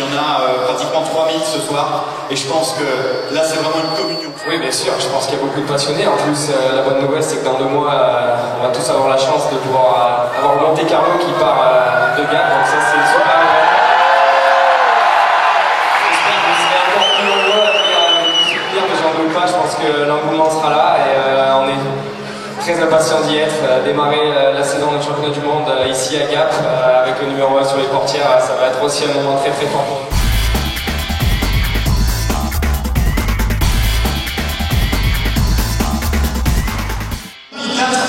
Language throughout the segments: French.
en a pratiquement 3000 ce soir. Et je pense que là, c'est vraiment une communion. Oui, bien sûr, je pense qu'il y a beaucoup de passionnés. En plus, la bonne nouvelle, c'est que dans 2 mois, on va tous avoir la chance de pouvoir avoir le Monte Carlo qui part de Gap. Donc ça, c'est super. J'espère que vous serez encore plus nombreux à venir soutenir, mais j'en doute pas. Je pense que l'engouement sera là et on est très impatients d'y être. Démarrer la saison de championnat du monde ici à Gap avec le numéro 1 sur les portières, ça va être aussi un moment très très fort pour nous.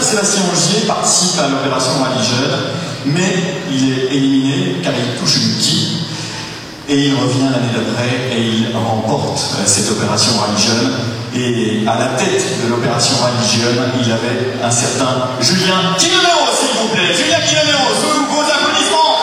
Sébastien Ogier participe à l'opération Rallye Jeune, mais il est éliminé car il touche une quille et il revient l'année d'après et il remporte cette opération Rallye Jeune. Et à la tête de l'opération Rallye Jeune, il avait un certain Julien Guilleméo, s'il vous plaît. Julien Guilleméo, sous vos applaudissements.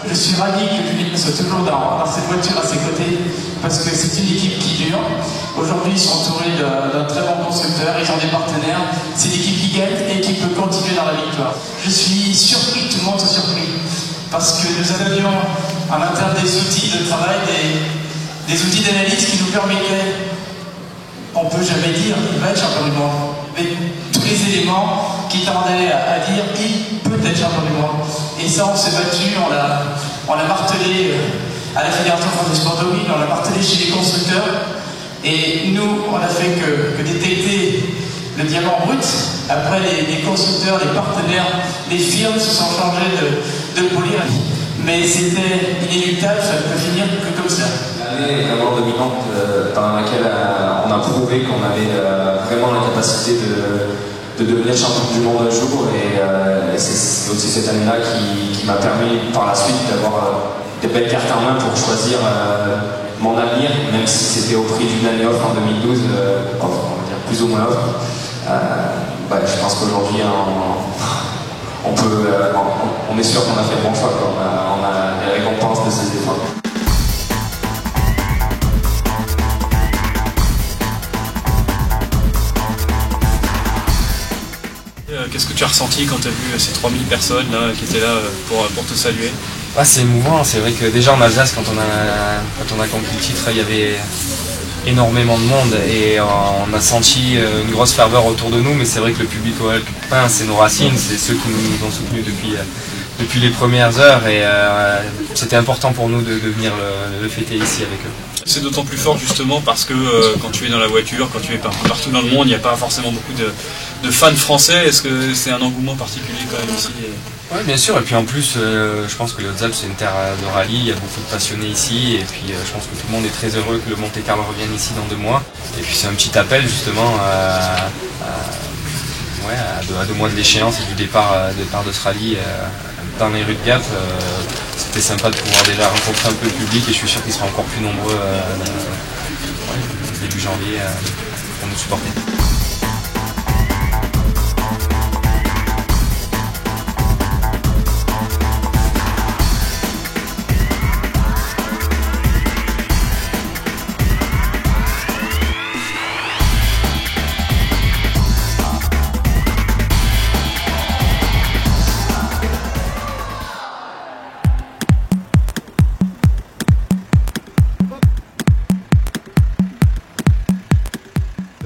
Je suis ravi que Julien soit toujours dans cette voiture à ses côtés parce que c'est une équipe qui dure. Aujourd'hui, ils sont entourés d'un très bon constructeur, ils ont des partenaires. C'est l'équipe qui gagne et qui peut continuer dans la victoire. Je suis surpris, tout le monde est surpris, parce que nous avions à l'intérieur des outils de travail, des outils d'analyse qui nous permettaient, on ne peut jamais dire, il va être champion du monde, mais tous les éléments qui tendaient à dire il peut être champion du monde. Et ça, on s'est battu, on l'a martelé à la Fédération française du sport automobile, on l'a martelé chez les constructeurs. Et nous, on a fait que détecter le diamant brut. Après, les constructeurs, les partenaires, les firmes se sont changés de polir. Mais c'était inéluctable, ça ne peut finir que comme ça. L'année est vraiment dominante dans laquelle on a prouvé qu'on avait vraiment la capacité de devenir champion du monde un jour. Et c'est aussi cette année-là qui m'a permis par la suite d'avoir des belles cartes en main pour choisir mon avenir, même si c'était au prix d'une année off en 2012, on va dire plus ou moins off. Je pense qu'aujourd'hui, on est sûr qu'on a fait le bon choix, on a les récompenses de ces efforts. Qu'est-ce que tu as ressenti quand tu as vu ces 3000 personnes là, qui étaient là pour te saluer? C'est émouvant, c'est vrai que déjà en Alsace, quand on a compris le titre, il y avait énormément de monde et on a senti une grosse ferveur autour de nous, mais c'est vrai que le public alpin, c'est nos racines, c'est ceux qui nous ont soutenus depuis les premières heures et c'était important pour nous de venir le fêter ici avec eux. C'est d'autant plus fort justement parce que quand tu es dans la voiture, quand tu es partout dans le monde, il n'y a pas forcément beaucoup de fans français. Est-ce que c'est un engouement particulier quand même ici? Oui, bien sûr, et puis en plus, je pense que les Hautes-Alpes c'est une terre de rallye, il y a beaucoup de passionnés ici, et puis je pense que tout le monde est très heureux que le Monte Carlo revienne ici dans 2 mois. Et puis c'est un petit appel justement à 2 mois de l'échéance et du départ de ce rallye dans les rues de Gap. C'était sympa de pouvoir déjà rencontrer un peu le public et je suis sûr qu'ils seront encore plus nombreux début janvier pour nous supporter.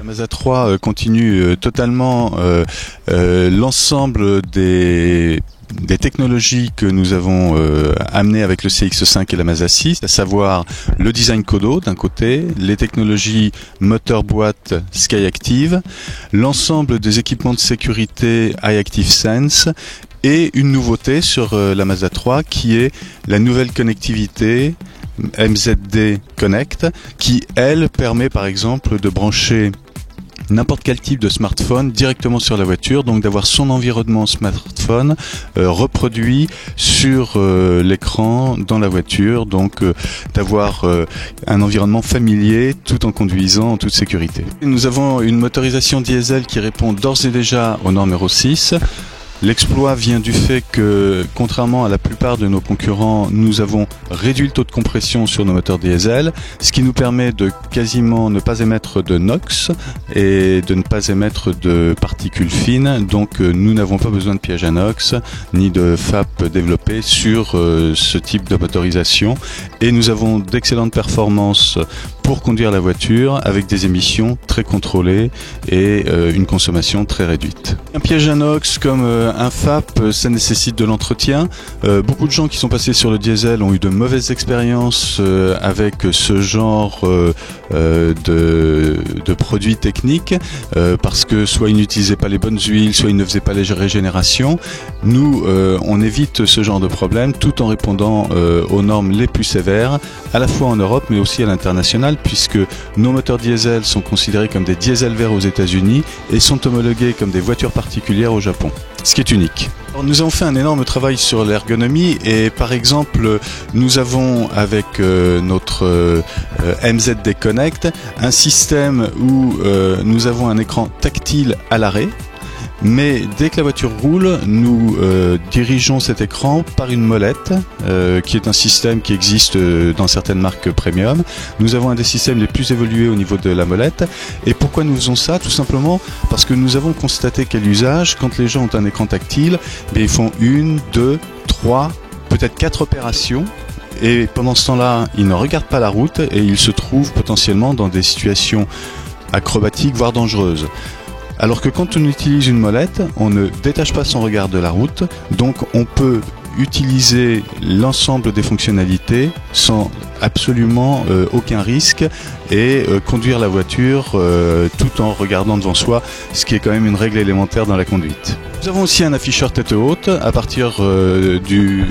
Mazda 3 continue totalement l'ensemble des technologies que nous avons amenées avec le CX5 et la Mazda 6, à savoir le design Kodo d'un côté, les technologies moteur-boîte SkyActiv, l'ensemble des équipements de sécurité iActive Sense et une nouveauté sur la Mazda 3 qui est la nouvelle connectivité MZD Connect qui, elle, permet par exemple de brancher n'importe quel type de smartphone directement sur la voiture, donc d'avoir son environnement smartphone reproduit sur l'écran dans la voiture, donc d'avoir un environnement familier tout en conduisant en toute sécurité. Nous avons une motorisation diesel qui répond d'ores et déjà aux normes Euro 6, L'exploit vient du fait que, contrairement à la plupart de nos concurrents, nous avons réduit le taux de compression sur nos moteurs diesel, ce qui nous permet de quasiment ne pas émettre de NOx et de ne pas émettre de particules fines. Donc nous n'avons pas besoin de pièges à NOx ni de FAP développés sur ce type de motorisation. Et nous avons d'excellentes performances pour conduire la voiture avec des émissions très contrôlées et une consommation très réduite. Un piège à NOx comme un FAP, ça nécessite de l'entretien. Beaucoup de gens qui sont passés sur le diesel ont eu de mauvaises expériences avec ce genre de produits techniques parce que soit ils n'utilisaient pas les bonnes huiles, soit ils ne faisaient pas les régénérations. Nous, on évite ce genre de problème tout en répondant aux normes les plus sévères, à la fois en Europe mais aussi à l'international, puisque nos moteurs diesel sont considérés comme des diesels verts aux États-Unis et sont homologués comme des voitures particulières au Japon, ce qui est unique. Alors, nous avons fait un énorme travail sur l'ergonomie et par exemple nous avons avec notre MZD Connect un système où nous avons un écran tactile à l'arrêt. Mais dès que la voiture roule, nous dirigeons cet écran par une molette, qui est un système qui existe dans certaines marques premium. Nous avons un des systèmes les plus évolués au niveau de la molette. Et pourquoi nous faisons ça? Tout simplement parce que nous avons constaté qu'à l'usage, quand les gens ont un écran tactile, ils font 1, 2, 3, peut-être 4 opérations. Et pendant ce temps-là, ils ne regardent pas la route et ils se trouvent potentiellement dans des situations acrobatiques, voire dangereuses. Alors que quand on utilise une molette, on ne détache pas son regard de la route, donc on peut utiliser l'ensemble des fonctionnalités sans absolument aucun risque et conduire la voiture tout en regardant devant soi, ce qui est quand même une règle élémentaire dans la conduite. Nous avons aussi un afficheur tête haute à partir du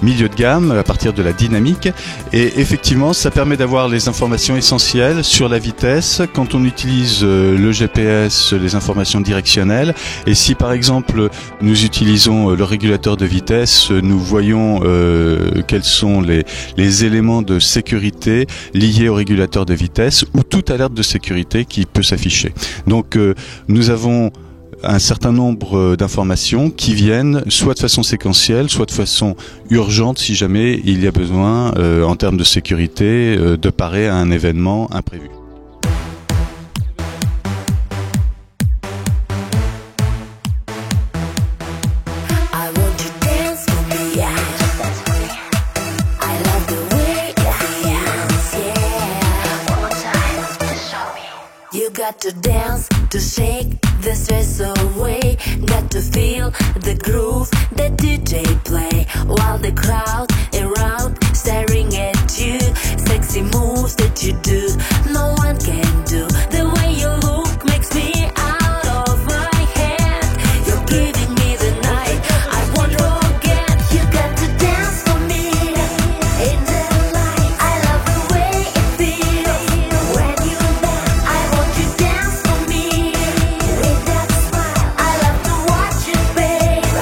milieu de gamme, à partir de la dynamique, et effectivement ça permet d'avoir les informations essentielles sur la vitesse quand on utilise le GPS, les informations directionnelles, et si par exemple nous utilisons le régulateur de vitesse, nous voyons quels sont les éléments de sécurité liés au régulateur de vitesse ou toute alerte de sécurité qui peut s'afficher. Donc nous avons un certain nombre d'informations qui viennent soit de façon séquentielle, soit de façon urgente si jamais il y a besoin en termes de sécurité de parer à un événement imprévu. Got to dance, to shake the stress away. Got to feel the groove that DJ play. While the crowd around staring at you. Sexy moves that you do, no one can do. The way you look makes me out of my head. You're giving me the night, I won't forget. You got to dance for me in the light. I love the way it feels when you dance. I want you dance for me with that smile. I love to watch you, babe,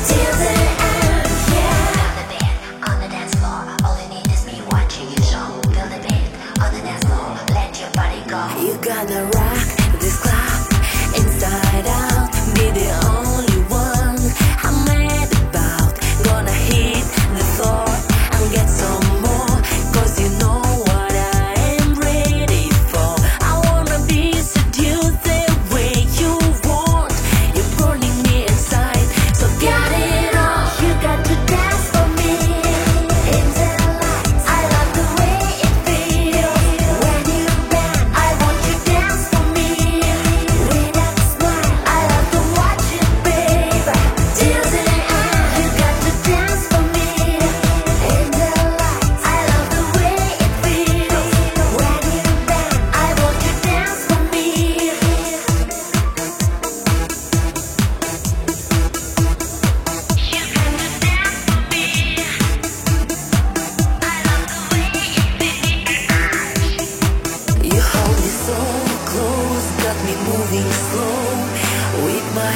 till the end, yeah. On the dance floor, all you need is me watching you show. Feel the beat on the dance floor, let your body go. You gotta rock this club inside out. Be the only one I'm mad about. Gonna hit the floor and get some more. Cause you know what I am ready for. I wanna be seduced the way you want. You're burning me inside, so get it on. You got to dance for me in the lights. I love the way it feels when you dance. I want you dance for me with that smile. I love to watch you, babe, till the end. You got to dance for me in the lights. I love the way it feels when you dance. I want you dance for me. You hold me so close, got me moving slow with my